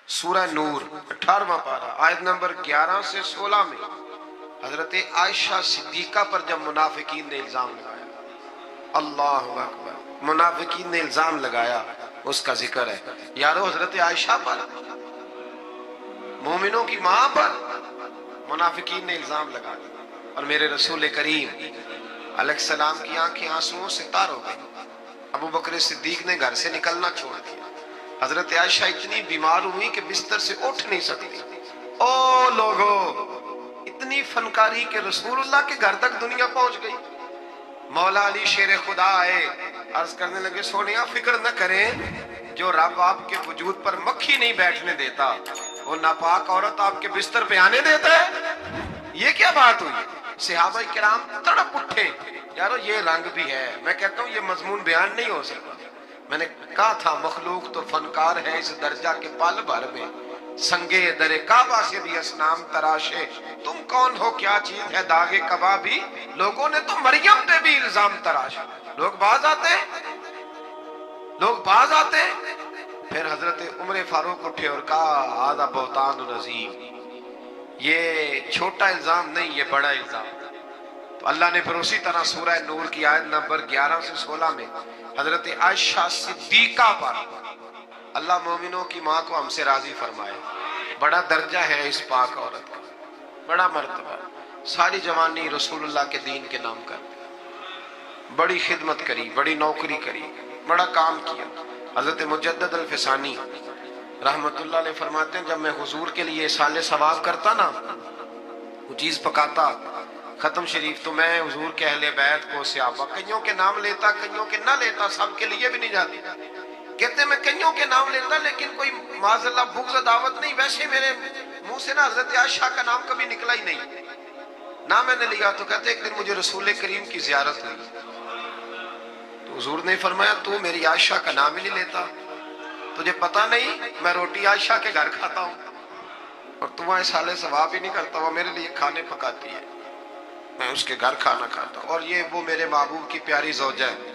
سورہ نور 18واں پارہ آیت نمبر 11 سے 16 میں حضرت عائشہ صدیقہ پر جب منافقین نے الزام لگایا، اللہ اکبر، منافقین نے الزام لگایا، اس کا ذکر ہے۔ یارو حضرت عائشہ پر، مومنوں کی ماں پر منافقین نے الزام لگا دیا، اور میرے رسول کریم علیہ السلام کی آنکھیں آنسوؤں سے تار ہو گئی۔ ابو بکر صدیق نے گھر سے نکلنا چھوڑ دیا۔ حضرت عائشہ اتنی بیمار ہوئی کہ بستر سے اٹھ نہیں سکتی۔ او لوگو، اتنی فنکاری کہ رسول اللہ کے گھر تک دنیا پہنچ گئی۔ مولا علی شیر خدا آئے، عرض کرنے لگے سونیا فکر نہ کریں، جو رب آپ کے وجود پر مکھی نہیں بیٹھنے دیتا وہ ناپاک عورت آپ کے بستر پہ آنے دیتا ہے۔ یہ کیا بات ہوئی؟ صحابہ کرام تڑپ اٹھے، یارو یہ رنگ بھی ہے۔ میں کہتا ہوں یہ مضمون بیان نہیں ہو سکتا۔ میں نے کہا تھا مخلوق تو فنکار ہے اس درجہ کے پل بھر میں، سنگے در کعبہ سے بھی اسنام تراشے، تم کون ہو کیا چیز ہے داغے کبابی؟ لوگوں نے تو مریم پہ بھی الزام تراشا۔ لوگ باز آتے ہیں۔ پھر حضرت عمر فاروق اٹھے اور کہا آدھا بہتان عظیم، یہ چھوٹا الزام نہیں، یہ بڑا الزام۔ تو اللہ نے پھر اسی طرح سورہ نور کی آیت نمبر 11 سے 16 میں حضرت عائشہ صدیقہ پر، اللہ مومنوں کی ماں کو ہم سے راضی فرمائے، بڑا درجہ ہے اس پاک عورت کا، بڑا مرتبہ، ساری جوانی رسول اللہ کے دین کے نام کر، بڑی خدمت کری، بڑی نوکری کری، بڑا کام کیا۔ حضرت مجدد الفسانی رحمت اللہ علیہ فرماتے ہیں جب میں حضور کے لیے سال ثواب کرتا نا، وہ چیز پکاتا ختم شریف، تو میں حضور کے اہل بیت کو، صحابہ، کئیوں کے نام لیتا، کئیوں کے نہ لیتا، سب کے لیے بھی نہیں جاتی۔ کہتے ہیں میں کئیوں کے نام لیتا لیکن کوئی معاذ اللہ بغض دعوت نہیں، ویسے میرے منہ سے نا حضرت عائشہ کا نام کبھی نکلا ہی نہیں، نہ میں نے لیا۔ تو کہتے ایک دن مجھے رسول کریم کی زیارت ہوئی، تو حضور نے فرمایا تو میری عائشہ کا نام ہی نہیں لیتا، تجھے پتہ نہیں میں روٹی عائشہ کے گھر کھاتا ہوں، اور تو وہاں سال ثواب ہی نہیں کرتا، وہ میرے لیے کھانے پکاتی ہے، میں اس کے گھر کھانا کھاتا ہوں، اور یہ وہ میرے محبوب کی پیاری زوجہ ہے۔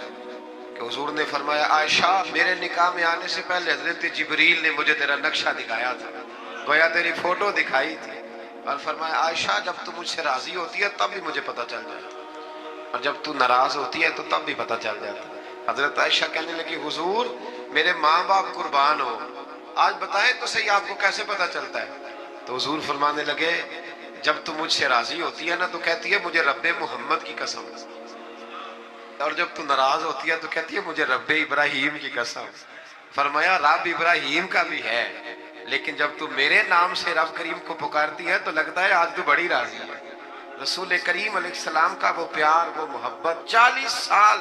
کہ حضور نے فرمایا عائشہ میرے نکاح میں آنے سے پہلے حضرت جبریل نے مجھے تیرا نقشہ دکھایا تھا، گویا تیری فوٹو دکھائی تھی، اور فرمایا عائشہ جب تو مجھ سے راضی ہوتی ہے تب بھی مجھے پتہ چل جاتا، اور جب تو ناراض ہوتی ہے تو تب بھی پتہ چل جاتا۔ حضرت عائشہ کہنے لگی حضور میرے ماں باپ قربان ہو، آج بتائیں تو صحیح آپ کو کیسے پتہ چلتا ہے؟ تو حضور فرمانے لگے جب تو مجھ سے راضی ہوتی ہے نا تو کہتی ہے مجھے رب محمد کی قسم، اور جب تو ناراض ہوتی ہے تو کہتی ہے مجھے رب ابراہیم کی قسم۔ فرمایا رب ابراہیم کا بھی ہے، لیکن جب تو میرے نام سے رب کریم کو پکارتی ہے تو لگتا ہے آج تو بڑی راضی ہے۔ رسول کریم علیہ السلام کا وہ پیار، وہ محبت، 40 سال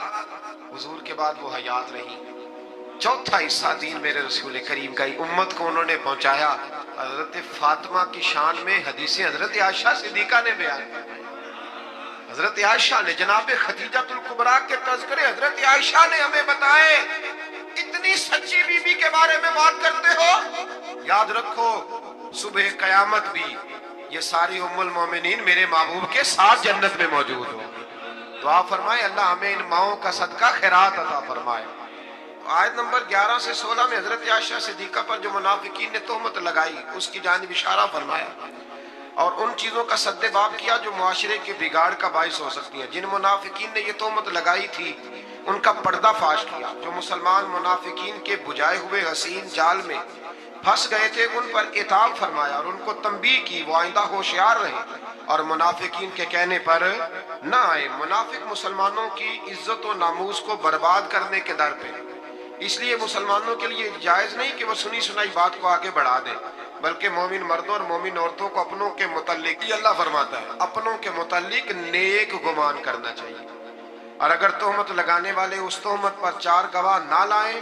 حضور کے بعد وہ حیات رہی، چوتھا حصہ دین میرے رسول کریم کا ہی امت کو انہوں نے پہنچایا۔ حضرت فاطمہ کی شان میں حدیث حضرت عائشہ صدیقہ نے بیان کی، حضرت عائشہ نے، جناب خدیجہ الکبریٰ کے تذکرے حضرت عائشہ نے ہمیں بتائے۔ اتنی سچی بی بی کے بارے میں بات کرتے ہو، یاد رکھو صبح قیامت بھی یہ ساری ام المومنین میرے محبوب کے ساتھ جنت میں موجود ہو۔ دعا فرمائے اللہ ہمیں ان ماؤں کا صدقہ خیرات عطا فرمائے۔ آیت نمبر 11 سے 16 میں حضرت عائشہ صدیقہ پر جو منافقین نے تہمت لگائی اس کی جانب اشارہ فرمایا، اور ان چیزوں کا سد باب کیا جو معاشرے کے بگاڑ کا باعث ہو سکتی ہیں۔ جن منافقین نے یہ تہمت لگائی تھی ان کا پردہ فاش کیا، جو مسلمان منافقین کے بجھائے ہوئے حسین جال میں پھنس گئے تھے ان پر عتاب فرمایا، اور ان کو تنبیہ کی وہ آئندہ ہوشیار رہیں اور منافقین کے کہنے پر نہ آئے۔ منافق مسلمانوں کی عزت و ناموس کو برباد کرنے کے در پہ، اس لیے مسلمانوں کے لیے جائز نہیں کہ وہ سنی سنائی بات کو آگے بڑھا دیں، بلکہ مومن مردوں اور مومن عورتوں کو اپنوں کے متعلق، یہ اللہ فرماتا ہے، اپنوں کے متعلق نیک گمان کرنا چاہیے، اور اگر تہمت لگانے والے اس تہمت پر 4 گواہ نہ لائیں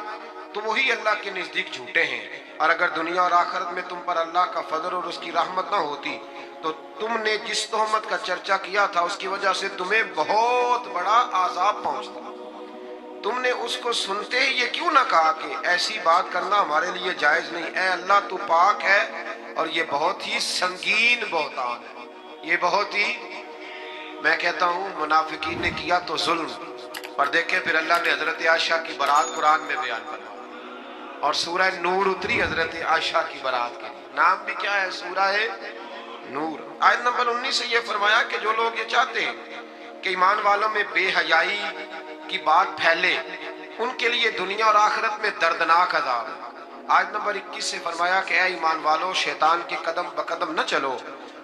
تو وہی اللہ کے نزدیک جھوٹے ہیں، اور اگر دنیا اور آخرت میں تم پر اللہ کا فضل اور اس کی رحمت نہ ہوتی تو تم نے جس تہمت کا چرچا کیا تھا اس کی وجہ سے تمہیں بہت بڑا عذاب پہنچتا۔ تم نے اس کو سنتے ہی یہ کیوں نہ کہا کہ ایسی بات کرنا ہمارے لیے جائز نہیں؟ اے اللہ تو پاک ہے، اور یہ بہت ہی سنگین بہتان ہے، یہ بہت ہی، میں کہتا ہوں منافقین نے کیا تو ظلم، پر دیکھیں پھر اللہ نے حضرت عائشہ کی برات قرآن میں بیان کرنا، اور سورہ نور اتری حضرت عائشہ کی برات کے لیے. نام بھی کیا ہے؟ سورہ نور. آیت نمبر 19 سے یہ فرمایا کہ جو لوگ یہ چاہتے ہیں کہ ایمان والوں میں بے حیائی کی بات پھیلے ان کے لیے دنیا اور آخرت میں دردناک عذاب ہے. آیت نمبر 21 سے فرمایا کہ اے ایمان والو شیطان کے قدم بقدم نہ چلو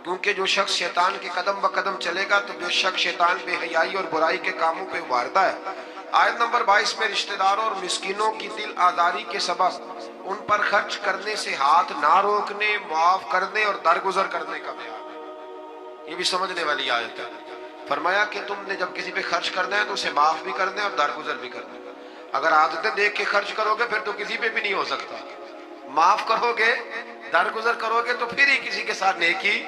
کیونکہ جو شخص شیطان کے قدم بقدم چلے گا تو بے شک شیطان بے حیائی اور برائی کے کاموں پہ ابھارتا ہے. آیت نمبر 22 میں رشتہ داروں اور مسکینوں کی دل آزاری کے سبب ان پر خرچ کرنے سے ہاتھ نہ روکنے، معاف کرنے اور درگزر کرنے کا بیان. یہ بھی سمجھنے والی آیت ہے. فرمایا کہ تم نے جب کسی پہ خرچ کرنا ہے تو اسے معاف بھی کرنا ہے اور درگزر بھی کرنا ہے. اگر عادتیں دیکھ کے خرچ کرو گے پھر تو کسی پہ بھی نہیں ہو سکتا. معاف کرو گے، درگزر کرو گے تو پھر ہی کسی کے ساتھ نیکی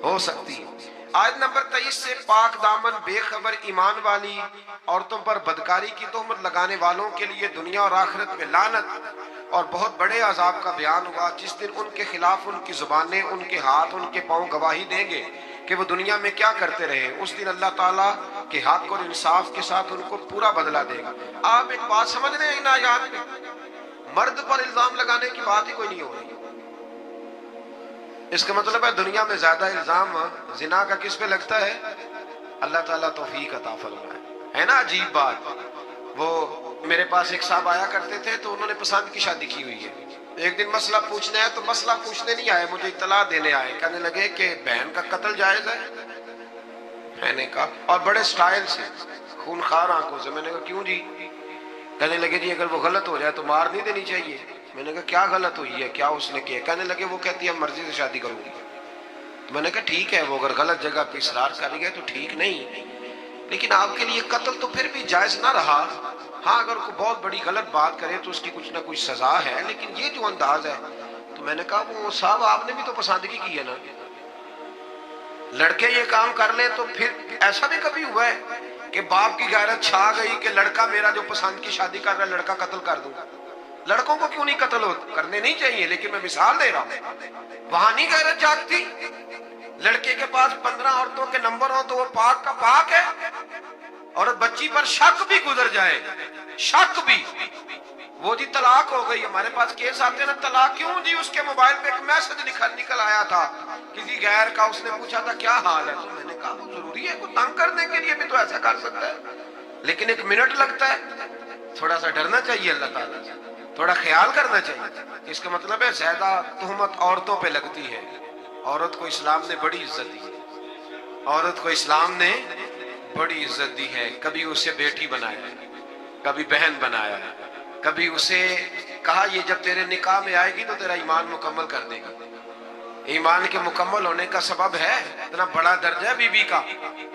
ہو سکتی ہے. آیت نمبر 23 سے پاک دامن بے خبر ایمان والی عورتوں پر بدکاری کی تہمت لگانے والوں کے لیے دنیا اور آخرت میں لعنت اور بہت بڑے عذاب کا بیان ہوا. جس دن ان کے خلاف ان کی زبانیں، ان کے ہاتھ، ان کے پاؤں گواہی دیں گے کہ وہ دنیا میں کیا کرتے رہے. اس دن اللہ تعالیٰ کے حق اور انصاف کے ساتھ ان کو پورا بدلہ دے گا. آپ ایک بات سمجھ رہے ہیں ان آیات میں؟ مرد پر الزام لگانے کی بات ہی کوئی نہیں ہو رہی. اس کا مطلب ہے دنیا میں زیادہ الزام زنا کا کس پہ لگتا ہے؟ اللہ تعالیٰ توفیق عطا فرمائے. ہے نا عجیب بات. وہ میرے پاس ایک صاحب آیا کرتے تھے تو انہوں نے پسند کی شادی کی ہوئی ہے. ایک دن مسئلہ پوچھنا ہے تو مسئلہ پوچھنے نہیں آئے، مجھے اطلاع دینے آئے. کہنے لگے کہ بہن کا قتل جائز ہے. میں نے کہا، اور بڑے سٹائل سے، خونخوار آنکھوں سے. میں نے کہا کیوں جی؟ کہنے لگے جی اگر وہ غلط ہو جائے تو مار نہیں دینی چاہیے. میں نے کہا کیا غلط ہوئی ہے، کیا اس نے کیا؟ کہنے لگے وہ کہتی ہے مرضی سے شادی کروں گی. میں نے کہا ٹھیک ہے، وہ اگر غلط جگہ پہ اصرار کر گئے تو ٹھیک نہیں، لیکن آپ کے لیے قتل تو پھر بھی جائز نہ رہا. ہاں اگر کوئی بہت بڑی غلط بات کرے تو اس کی کچھ نہ کچھ سزا ہے، لیکن یہ جو انداز ہے. تو میں نے کہا وہ صاحب آپ نے بھی تو پسندگی کی ہے نا. لڑکے یہ کام کر لیں تو پھر ایسا بھی کبھی ہوا ہے کہ باپ کی غیرت چھا گئی کہ لڑکا میرا جو پسند کی شادی کر رہا ہے لڑکا قتل کر دوں؟ لڑکوں کو کیوں نہیں قتل کرنے نہیں چاہیے، لیکن میں مثال دے رہا ہوں. وہاں نہیں غیرت جاگتی؟ لڑکے کے پاس 15 عورتوں کے نمبر ہو تو وہ پاک کا پاک ہے، اور بچی پر شک بھی گزر جائے، شک بھی، وہ جی طلاق ہو گئی. ہمارے پاس کیس آتے ہیں نا، طلاق کیوں جی؟ اس کے موبائل پہ ایک میسج نکل آیا تھا کسی غیر کا، اس نے پوچھا تھا کیا حال ہے. تو میں نے کہا وہ ضروری ہے، کوئی تنگ کرنے کے لیے بھی تو ایسا کر سکتا ہے، لیکن 1 منٹ لگتا ہے. تھوڑا سا ڈرنا چاہیے اللہ تعالیٰ سے، تھوڑا خیال کرنا چاہیے. اس کا مطلب ہے زیادہ تہمت عورتوں پہ لگتی ہے. عورت کو اسلام نے بڑی عزت دی ہے، عورت کو اسلام نے بڑی عزت دی ہے. کبھی اسے بیٹی بنایا ہے، کبھی بہن بنایا ہے، کبھی اسے کہا یہ جب تیرے نکاح میں آئے گی تو تیرا ایمان مکمل کر دے گا. ایمان کے مکمل ہونے کا سبب ہے اتنا بڑا درجہ بی بی کا.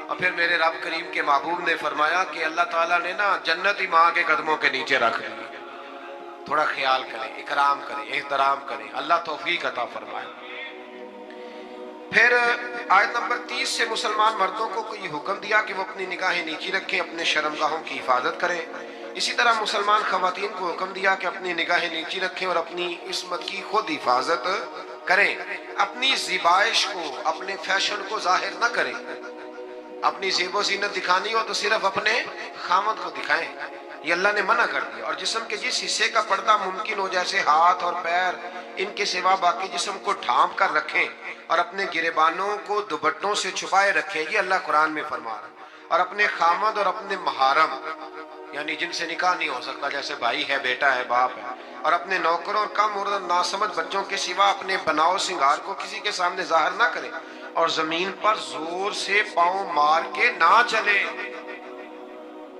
اور پھر میرے رب کریم کے محبوب نے فرمایا کہ اللہ تعالیٰ نے نا جنت ہی ماں کے قدموں کے نیچے رکھ دی. تھوڑا خیال کریں، اکرام کریں، احترام کریں. اللہ توفیق عطا فرمائے. پھر آیت نمبر 30 سے مسلمان مردوں کو یہ حکم دیا کہ وہ اپنی نگاہیں نیچی رکھیں، اپنے شرمگاہوں کی حفاظت کریں. اسی طرح مسلمان خواتین کو حکم دیا کہ اپنی نگاہیں نیچی رکھیں اور اپنی عصمت کی خود حفاظت کریں. اپنی زیبائش کو، اپنے فیشن کو ظاہر نہ کریں. اپنی زیب و زینت دکھانی ہو تو صرف اپنے خامد کو دکھائیں، یہ اللہ نے منع کر دیا. اور جسم کے جس حصے کا پردہ ممکن ہو جیسے ہاتھ اور پیر، ان کے سوا باقی جسم کو ڈھانپ کر رکھیں اور اپنے گریبانوں کو دوپٹوں سے چھپائے رکھیں. یہ اللہ قرآن میں فرما رہا ہے. اور اپنے خامد اور اپنے محارم یعنی جن سے نکاح نہیں ہو سکتا، جیسے بھائی ہے، بیٹا ہے، باپ ہے، اور اپنے نوکروں اور کم اور ناسمجھ بچوں کے سوا اپنے بناؤ سنگار کو کسی کے سامنے ظاہر نہ کریں. اور زمین پر زور سے پاؤں مار کے نہ چلے.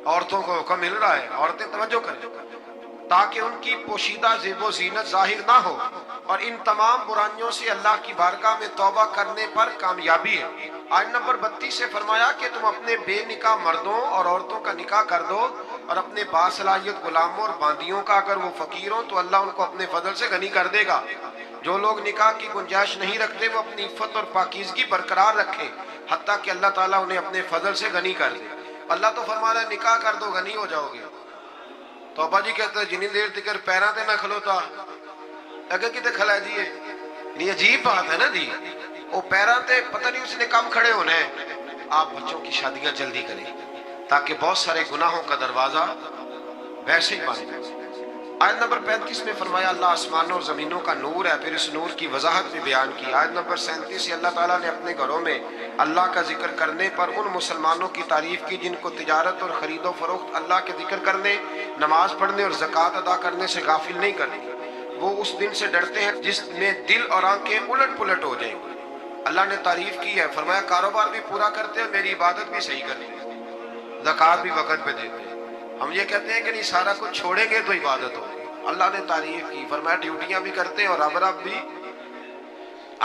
عورتوں کو حکم مل رہا ہے، عورتیں توجہ کریں تاکہ ان کی پوشیدہ زیب و زینت ظاہر نہ ہو. اور ان تمام برائیوں سے اللہ کی بارگاہ میں توبہ کرنے پر کامیابی ہے. آیت نمبر 32 سے فرمایا کہ تم اپنے بے نکاح مردوں اور عورتوں کا نکاح کر دو، اور اپنے باصلاحیت غلاموں اور باندیوں کا اگر وہ فقیر ہوں تو اللہ ان کو اپنے فضل سے غنی کر دے گا. جو لوگ نکاح کی گنجائش نہیں رکھتے وہ اپنی عفت اور پاکیزگی برقرار رکھیں حتیٰ کہ اللہ تعالیٰ انہیں اپنے فضل سے غنی کر دے. اللہ تو فرما رہا ہے نکاح کر دو غنی ہو جاؤ گے. تو ابا جی کہتے ہیں جنی دیر تکر پیران تے نہ کھلوتا اگر کتے کھلا دیئے. یہ عجیب بات ہے نا جی، وہ پیران تے پتہ نہیں اس نے کم کھڑے ہونے ہیں. آپ بچوں کی شادیاں جلدی کریں تاکہ بہت سارے گناہوں کا دروازہ ویسے ہی بند. آیت نمبر 35 میں فرمایا اللہ آسمانوں اور زمینوں کا نور ہے، پھر اس نور کی وضاحت بھی بیان کی۔ آیت نمبر 37 سے اللہ تعالیٰ نے اپنے گھروں میں اللہ کا ذکر کرنے پر ان مسلمانوں کی تعریف کی جن کو تجارت اور خرید و فروخت اللہ کے ذکر کرنے، نماز پڑھنے اور زکوٰۃ ادا کرنے سے غافل نہیں کرتی۔ وہ اس دن سے ڈرتے ہیں جس میں دل اور آنکھیں الٹ پلٹ ہو جائیں گی۔ اللہ نے تعریف کی ہے، فرمایا کاروبار بھی پورا کرتے ہیں، میری عبادت بھی صحیح کرتے ہیں، زکوٰۃ بھی وقت پہ دیتے ہیں۔ ہم یہ کہتے ہیں کہ نہیں سارا کچھ چھوڑیں گے تو عبادت ہوگی، اللہ نے تعریف کی، فرمایا ڈیوٹیاں بھی کرتے ہیں اور رب بھی۔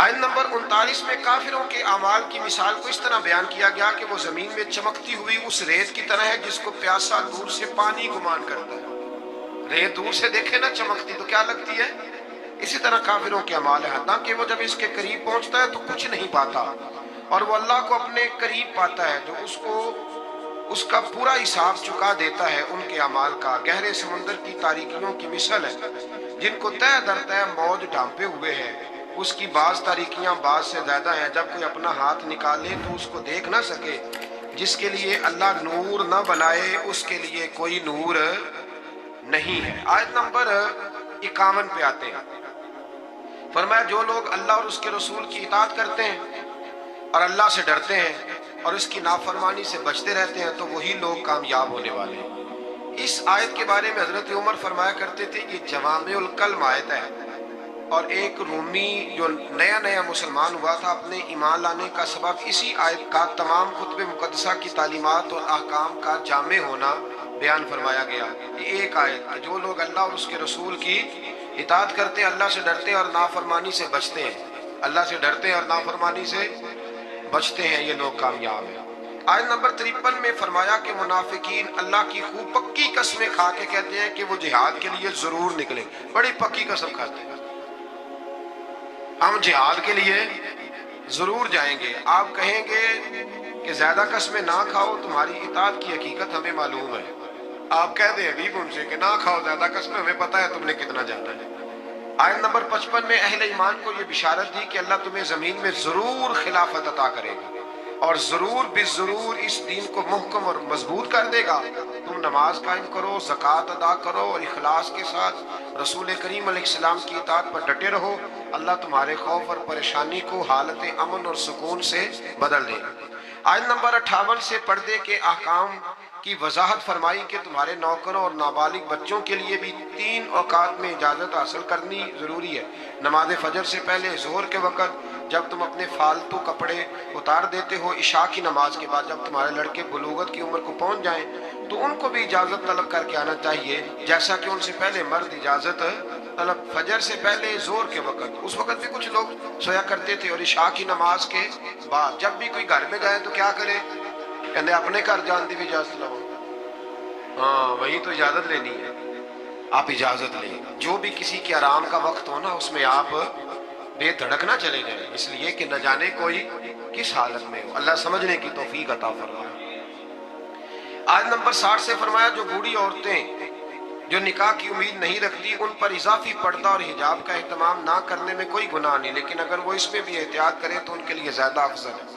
آیت نمبر 39 میں کافروں کے اعمال کی مثال کو اس طرح بیان کیا گیا کہ وہ زمین میں چمکتی ہوئی اس ریت کی طرح ہے جس کو پیاسا دور سے پانی گمان کرتا ہے۔ ریت دور سے دیکھے نا چمکتی تو کیا لگتی ہے؟ اسی طرح کافروں کے اعمال ہے، حتیٰ کہ وہ جب اس کے قریب پہنچتا ہے تو کچھ نہیں پاتا، اور وہ اللہ کو اپنے قریب پاتا ہے جو اس کا پورا حساب چکا دیتا ہے۔ ان کے اعمال کا گہرے سمندر کی تاریکیوں کی مثل ہے جن کو تہ در تہ موج ڈھانپے ہوئے ہے۔ اس کی بعض تاریکیاں بعض سے زیادہ ہیں، جب کوئی اپنا ہاتھ نکالے تو اس کو دیکھ نہ سکے۔ جس کے لیے اللہ نور نہ بنائے اس کے لیے کوئی نور نہیں ہے۔ آیت نمبر 51 پہ آتے ہیں، فرمایا جو لوگ اللہ اور اس کے رسول کی اطاعت کرتے ہیں اور اللہ سے ڈرتے ہیں اور اس کی نافرمانی سے بچتے رہتے ہیں تو وہی لوگ کامیاب ہونے والے ہیں۔ اس آیت کے بارے میں حضرت عمر فرمایا کرتے تھے یہ جوامع الکلم آیت ہے، اور ایک رومی جو نیا مسلمان ہوا تھا اپنے ایمان لانے کا سبب اسی آیت کا تمام کتب مقدسہ کی تعلیمات اور احکام کا جامع ہونا بیان فرمایا گیا۔ یہ ایک آیت کہ جو لوگ اللہ اور اس کے رسول کی اطاعت کرتے ہیں، اللہ سے ڈرتے ہیں اور نافرمانی سے بچتے ہیں، اللہ سے ڈرتے ہیں اور نافرمانی سے بچتے ہیں، یہ لوگ کامیاب ہیں۔ آیت نمبر 53 میں فرمایا کہ منافقین اللہ کی خوب پکی قسمیں کھا کے کہتے ہیں کہ وہ جہاد کے لیے ضرور نکلیں، بڑی پکی قسم کھاتے ہیں، ہم جہاد کے لیے ضرور جائیں گے۔ آپ کہیں گے کہ زیادہ قسمیں نہ کھاؤ، تمہاری اطاعت کی حقیقت ہمیں معلوم ہے۔ آپ کہہ دیں حبیب ان سے کہ نہ کھاؤ زیادہ قسمیں، ہمیں پتہ ہے تم نے کتنا جانا ہے۔ آیت نمبر 55 میں اہل ایمان کو یہ بشارت دی کہ اللہ تمہیں زمین میں ضرور خلافت عطا کرے گا اور ضرور بالضرور اس دین کو محکم اور مضبوط کر دے گا۔ تم نماز قائم کرو، زکوٰۃ ادا کرو اور اخلاص کے ساتھ رسول کریم علیہ السلام کی اطاعت پر ڈٹے رہو، اللہ تمہارے خوف اور پریشانی کو حالت امن اور سکون سے بدل دے گا۔ آیت نمبر 58 سے پردے کے احکام کی وضاحت فرمائی کہ تمہارے نوکروں اور نابالغ بچوں کے لیے بھی 3 اوقات میں اجازت حاصل کرنی ضروری ہے۔ نماز فجر سے پہلے، ظہر کے وقت جب تم اپنے فالتو کپڑے اتار دیتے ہو، عشاء کی نماز کے بعد جب تمہارے لڑکے بلوغت کی عمر کو پہنچ جائیں تو ان کو بھی اجازت طلب کر کے آنا چاہیے جیسا کہ ان سے پہلے مرد اجازت طلب۔ فجر سے پہلے، ظہر کے وقت، اس وقت بھی کچھ لوگ سویا کرتے تھے، اور عشاء کی نماز کے بعد جب بھی کوئی گھر میں جائے تو کیا کرے؟ کہنے اپنے گھر جان دی بھی اجازت لو، ہاں وہی تو اجازت لینی ہے، آپ اجازت لیں۔ جو بھی کسی کے آرام کا وقت ہو نا اس میں آپ بے دھڑک نہ چلے جائیں، اس لیے کہ نہ جانے کوئی کس حالت میں ہو۔ اللہ سمجھنے کی توفیق عطا فرمائے۔ آیت نمبر 60 سے فرمایا جو بوڑھی عورتیں جو نکاح کی امید نہیں رکھتی ان پر اضافی پردہ اور حجاب کا اہتمام نہ کرنے میں کوئی گناہ نہیں، لیکن اگر وہ اس میں بھی احتیاط کریں تو ان کے لیے زیادہ افضل ہے۔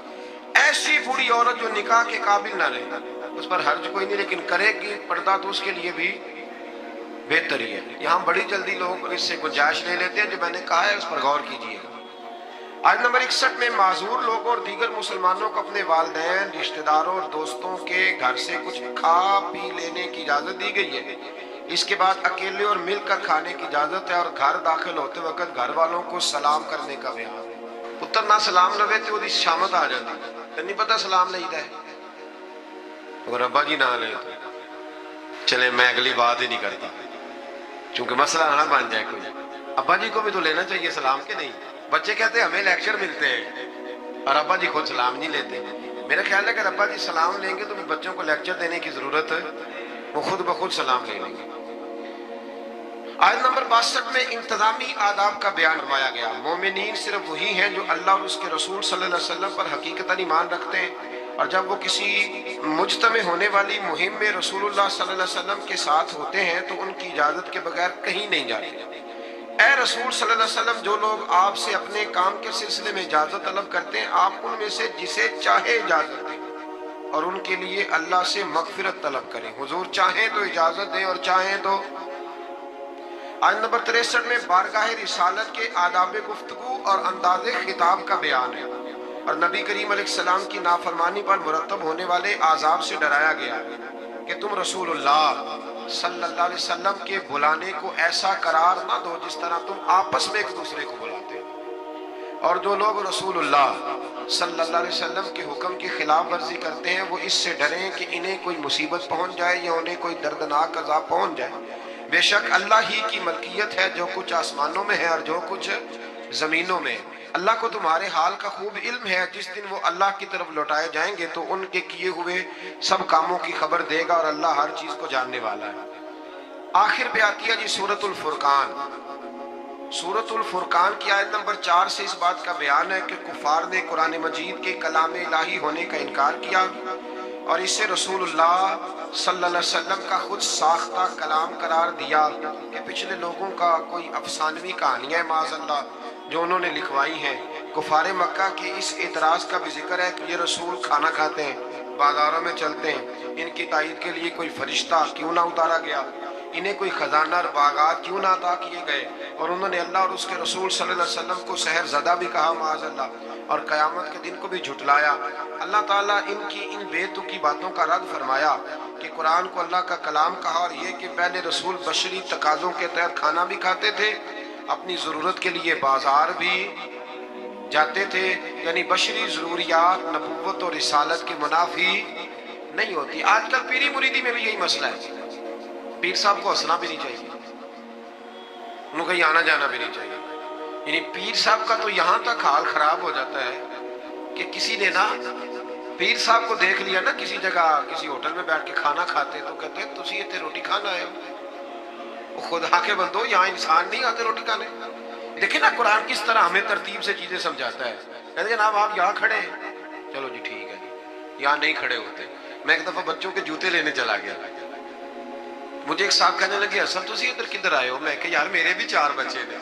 ایسی بوڑھی عورت جو نکاح کے قابل نہ رہے اس پر حرج کوئی نہیں، لیکن کرے گی پردہ تو اس کے لیے بھی بہتر ہی ہے۔ یہاں بڑی جلدی لوگ اس سے گنجائش لے لیتے ہیں، جو میں نے کہا ہے اس پر غور کیجیے گا۔ آیت نمبر 61 میں معذور لوگوں اور دیگر مسلمانوں کو اپنے والدین، رشتہ داروں اور دوستوں کے گھر سے کچھ کھا پی لینے کی اجازت دی گئی ہے۔ اس کے بعد اکیلے اور مل کر کھانے کی اجازت ہے، اور گھر داخل ہوتے وقت گھر والوں کو سلام کرنے کا بیان ہے۔ پتر نہ سلام لوے تو وہ شامت آ جاتی ہے، نہیں پتہ سلام نہیں ہے، اگر ابا جی نہ لے تو چلے میں اگلی بات ہی نہیں کرتا، چونکہ مسئلہ نہ بن جائے کوئی۔ ابا جی کو بھی تو لینا چاہیے سلام، کے نہیں؟ بچے کہتے ہیں ہمیں لیکچر ملتے ہیں اور ابا جی خود سلام نہیں لیتے۔ میرا خیال ہے کہ ابا جی سلام لیں گے تو بچوں کو لیکچر دینے کی ضرورت ہے، وہ خود بخود سلام لے لیں گے۔ آیت نمبر 62 میں انتظامی آداب کا بیان فرمایا گیا۔ مومنین صرف وہی ہیں جو اللہ اور اس کے رسول صلی اللہ علیہ وسلم پر حقیقتاً ایمان رکھتے ہیں، اور جب وہ کسی مجتمع ہونے والی مہم میں رسول اللہ صلی اللہ علیہ وسلم کے ساتھ ہوتے ہیں تو ان کی اجازت کے بغیر کہیں نہیں جاتے۔ اے رسول صلی اللہ علیہ وسلم، جو لوگ آپ سے اپنے کام کے سلسلے میں اجازت طلب کرتے ہیں آپ ان میں سے جسے چاہے اجازت دیں اور ان کے لیے اللہ سے مغفرت طلب کریں۔ حضور چاہیں تو اجازت دیں اور چاہیں تو آیت نمبر 63 میں بارگاہ رسالت کے آداب گفتگو اور انداز خطاب کا بیان ہے، اور نبی کریم علیہ السلام کی نافرمانی پر مرتب ہونے والے عذاب سے ڈرایا گیا کہ تم رسول اللہ صلی اللہ علیہ وسلم کے بلانے کو ایسا قرار نہ دو جس طرح تم آپس میں ایک دوسرے کو بلاتے، اور جو لوگ رسول اللہ صلی اللہ علیہ وسلم کے حکم کی خلاف ورزی کرتے ہیں وہ اس سے ڈریں کہ انہیں کوئی مصیبت پہنچ جائے یا انہیں کوئی دردناک عذاب پہنچ جائے۔ بے شک اللہ ہی کی ملکیت ہے جو کچھ آسمانوں میں ہے اور جو کچھ زمینوں میں۔ اللہ کو تمہارے حال کا خوب علم ہے، جس دن وہ اللہ کی طرف لوٹائے جائیں گے تو ان کے کیے ہوئے سب کاموں کی خبر دے گا، اور اللہ ہر چیز کو جاننے والا ہے۔ آخر پہ آتی ہے جی سورۃ الفرقان۔ سورۃ الفرقان کی آیت نمبر 4 سے اس بات کا بیان ہے کہ کفار نے قرآن مجید کے کلام الہی ہونے کا انکار کیا اور اسے رسول اللہ صلی اللہ علیہ وسلم کا خود ساختہ کلام قرار دیا کہ پچھلے لوگوں کا کوئی افسانوی کہانیاں معاذ اللہ جو انہوں نے لکھوائی ہیں۔ کفار مکہ کے اس اعتراض کا بھی ذکر ہے کہ یہ رسول کھانا کھاتے ہیں، بازاروں میں چلتے ہیں، ان کی تائید کے لیے کوئی فرشتہ کیوں نہ اتارا گیا، انہیں کوئی خزانہ اور باغات کیوں نہ عطا کیے گئے، اور انہوں نے اللہ اور اس کے رسول صلی اللہ علیہ وسلم کو سحر زدہ بھی کہا معاذ اللہ، اور قیامت کے دن کو بھی جھٹلایا۔ اللہ تعالیٰ ان کی ان بے تکی باتوں کا رد فرمایا کہ قرآن کو اللہ کا کلام کہا، اور یہ کہ پہلے رسول بشری تقاضوں کے تحت کھانا بھی کھاتے تھے، اپنی ضرورت کے لیے بازار بھی جاتے تھے، یعنی بشری ضروریات نبوت اور رسالت کے منافی نہیں ہوتی۔ آج کل پیری مریدی میں بھی یہی مسئلہ ہے، پیر صاحب کو ہنسنا بھی نہیں چاہیے، انہوں کہیں آنا جانا بھی نہیں چاہیے، یعنی پیر صاحب کا تو یہاں تک حال خراب ہو جاتا ہے کہ کسی نے نا پیر صاحب کو دیکھ لیا نا کسی جگہ کسی ہوٹل میں بیٹھ کے کھانا کھاتے تو کہتے ہیں تسی اتنے روٹی کھانا آئے ہو، خدا کے بندو یہاں انسان نہیں آتے روٹی کھانے۔ دیکھیں نا قرآن کس طرح ہمیں ترتیب سے چیزیں سمجھاتا ہے، کہتے ہیں جناب آپ یہاں کھڑے ہیں، چلو جی ٹھیک ہے جی، یہاں نہیں کھڑے ہوتے۔ میں ایک دفعہ بچوں کے جوتے لینے چلا گیا، مجھے ایک صاحب کہنے لگے حسن تسی ادھر کدھر آئے ہو؟ میں کہ یار میرے بھی 4 بچے نے،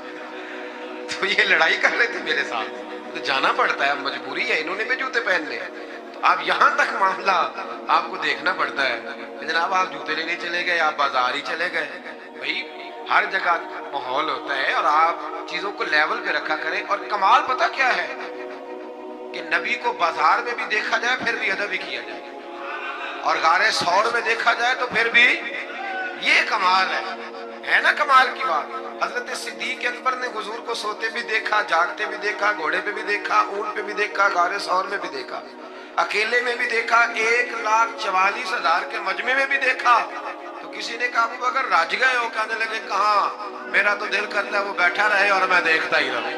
تو یہ لڑائی کر رہے تھے میرے ساتھ، تو جانا پڑتا ہے، مجبوری ہے، انہوں نے بھی جوتے پہننے ہیں۔ تو اب یہاں تک معاملہ آپ کو دیکھنا پڑتا ہے کہ جناب آپ جوتے لینے چلے گئے، آپ بازار ہی چلے گئے، بھئی ہر جگہ ماحول ہوتا ہے، اور آپ چیزوں کو لیول پہ رکھا کریں۔ اور کمال پتہ کیا ہے کہ نبی کو بازار میں بھی دیکھا جائے پھر بھی ادب ہی کیا جائے، اور غار ثور میں دیکھا جائے تو پھر بھی، یہ کمال ہے نا کمال کی بات۔ حضرت صدیق اکبر نے حضور کو سوتے بھی دیکھا، جاگتے بھی دیکھا، گھوڑے پہ بھی دیکھا، اونٹ پہ بھی دیکھا، غار ثور میں بھی دیکھا، اکیلے میں بھی دیکھا، 1,44,000 کے مجمع میں بھی دیکھا۔ تو کسی نے کہا ابو بکر رج گئے ہو؟ کہنے لگے کہاں، میرا تو دل کرتا ہے وہ بیٹھا رہے اور میں دیکھتا ہی رہوں۔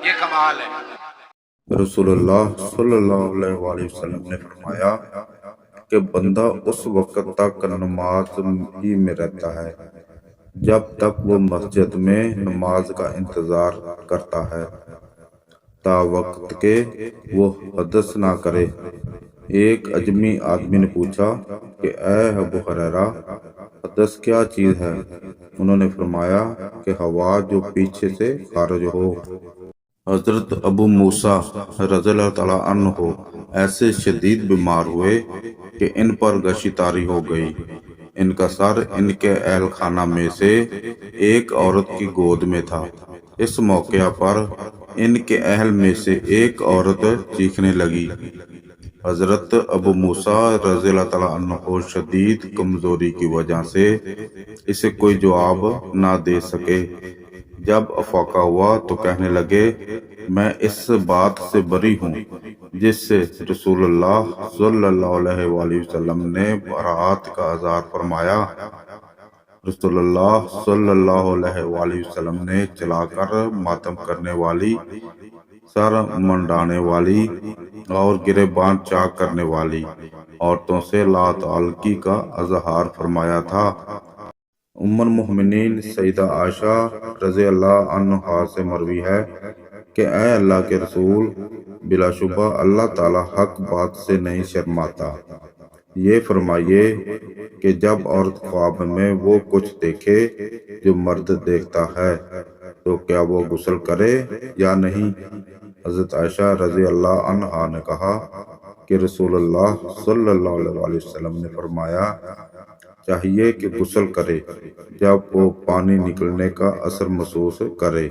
یہ کمال ہے۔ رسول اللہ صلی اللہ علیہ وآلہ وسلم نے فرمایا کہ بندہ اس وقت تک نماز ہی میں رہتا ہے جب تک وہ مسجد میں نماز کا انتظار کرتا ہے تا وقت کہ وہ حدث نہ کرے۔ ایک اجمی آدمی نے پوچھا کہ اے ابو ہریرہ، حدث کیا چیز ہے؟ انہوں نے فرمایا کہ ہوا جو پیچھے سے خارج ہو۔ حضرت ابو موسیٰ رضی اللہ تعالیٰ عنہ ایسے شدید بیمار ہوئے کہ ان پر غشی طاری ہو گئی۔ ان کا سر ان کے اہل خانہ میں سے ایک عورت کی گود میں تھا۔ اس موقع پر ان کے اہل میں سے ایک عورت چیخنے لگی۔ حضرت ابو موسیٰ رضی اللہ تعالیٰ عنہ شدید کمزوری کی وجہ سے اسے کوئی جواب نہ دے سکے۔ جب افاقہ ہوا تو کہنے لگے میں اس بات سے بری ہوں جس سے رسول اللہ صلی اللہ علیہ وآلہ وسلم نے براءت کا اظہار فرمایا۔ رسول اللہ صلی اللہ علیہ وآلہ وسلم نے چلا کر ماتم کرنے والی، سر منڈانے والی اور گریبان چاک کرنے والی عورتوں سے لا تعلقی کا اظہار فرمایا تھا۔ ام المؤمنین سیدہ عائشہ رضی اللہ عنہا سے مروی ہے کہ اے اللہ کے رسول، بلا شبہ اللہ تعالیٰ حق بات سے نہیں شرماتا۔ یہ فرمائیے کہ جب عورت خواب میں وہ کچھ دیکھے جو مرد دیکھتا ہے تو کیا وہ غسل کرے یا نہیں؟ حضرت عائشہ رضی اللہ عنہا نے کہا کہ رسول اللہ صلی اللہ علیہ وسلم نے فرمایا چاہیے کہ غسل کرے جب وہ پانی نکلنے کا اثر محسوس کرے۔